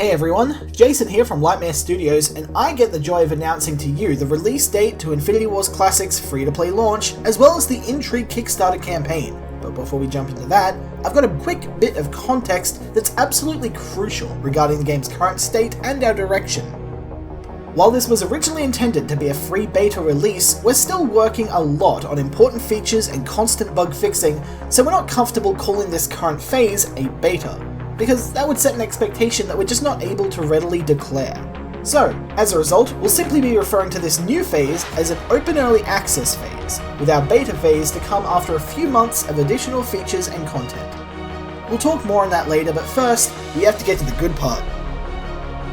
Hey everyone, Jason here from Lightmare Studios, and I get the joy of announcing to you the release date to Infinity Wars Classic's free-to-play launch, as well as the Intrigue Kickstarter campaign. But before we jump into that, I've got a quick bit of context that's absolutely crucial regarding the game's current state and our direction. While this was originally intended to be a free beta release, we're still working a lot on important features and constant bug fixing, so we're not comfortable calling this current phase a beta, because that would set an expectation that we're just not able to readily declare. So, as a result, we'll simply be referring to this new phase as an open early access phase, with our beta phase to come after a few months of additional features and content. We'll talk more on that later, but first, we have to get to the good part.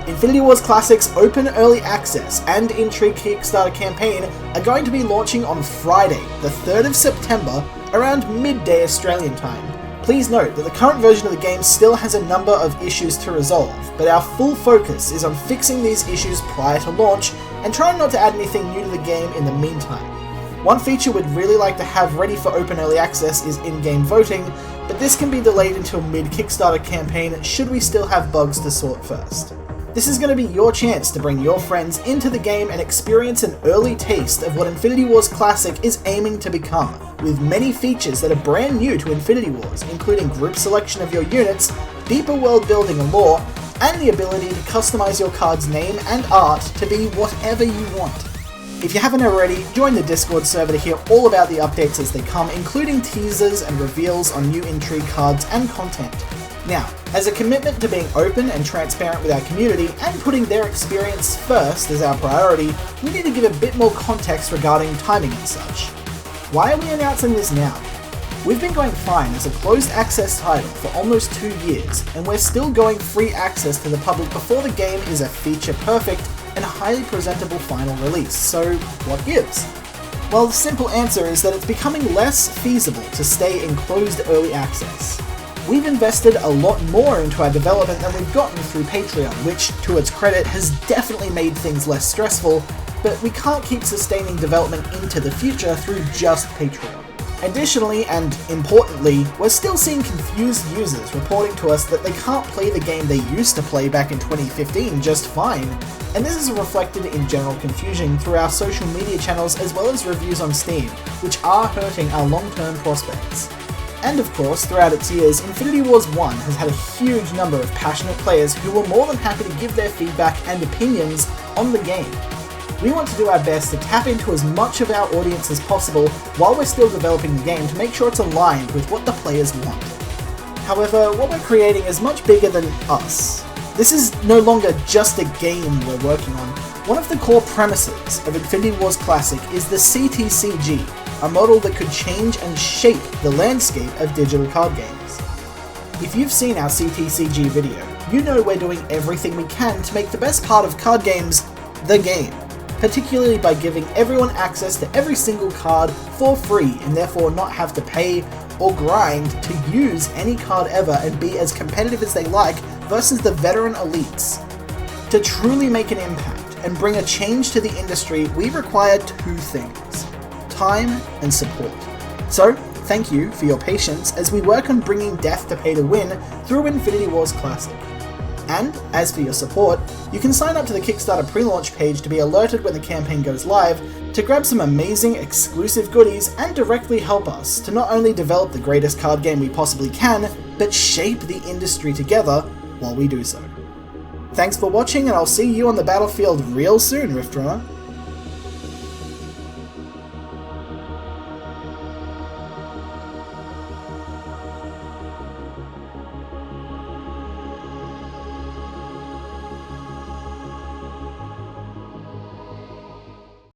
Infinity Wars Classic's Open Early Access and Intrigue Kickstarter campaign are going to be launching on Friday, the 3rd of September, around midday Australian time. Please note that the current version of the game still has a number of issues to resolve, but our full focus is on fixing these issues prior to launch and trying not to add anything new to the game in the meantime. One feature we'd really like to have ready for Open Early Access is in-game voting, but this can be delayed until mid-Kickstarter campaign should we still have bugs to sort first. This is going to be your chance to bring your friends into the game and experience an early taste of what Infinity Wars Classic is aiming to become, with many features that are brand new to Infinity Wars, including group selection of your units, deeper world building and lore, and the ability to customize your card's name and art to be whatever you want. If you haven't already, join the Discord server to hear all about the updates as they come, including teasers and reveals on new Intrigue cards and content. Now, as a commitment to being open and transparent with our community and putting their experience first as our priority, we need to give a bit more context regarding timing and such. Why are we announcing this now? We've been going fine as a closed access title for almost 2 years, and we're still going free access to the public before the game is a feature-perfect and highly presentable final release, so what gives? Well, the simple answer is that it's becoming less feasible to stay in closed early access. We've invested a lot more into our development than we've gotten through Patreon, which, to its credit, has definitely made things less stressful, but we can't keep sustaining development into the future through just Patreon. Additionally, and importantly, we're still seeing confused users reporting to us that they can't play the game they used to play back in 2015 just fine, and this is reflected in general confusion through our social media channels as well as reviews on Steam, which are hurting our long-term prospects. And of course, throughout its years, Infinity Wars 1 has had a huge number of passionate players who were more than happy to give their feedback and opinions on the game. We want to do our best to tap into as much of our audience as possible while we're still developing the game to make sure it's aligned with what the players want. However, what we're creating is much bigger than us. This is no longer just a game we're working on. One of the core premises of Infinity Wars Classic is the CTCG, a model that could change and shape the landscape of digital card games. If you've seen our CTCG video, you know we're doing everything we can to make the best part of card games the game, particularly by giving everyone access to every single card for free and therefore not have to pay or grind to use any card ever and be as competitive as they like versus the veteran elites. To truly make an impact and bring a change to the industry, we require 2 things: time and support. So, thank you for your patience as we work on bringing death to pay to win through Infinity Wars Classic. And, as for your support, you can sign up to the Kickstarter pre-launch page to be alerted when the campaign goes live, to grab some amazing exclusive goodies and directly help us to not only develop the greatest card game we possibly can, but shape the industry together while we do so. Thanks for watching, and I'll see you on the battlefield real soon, Riftrunner.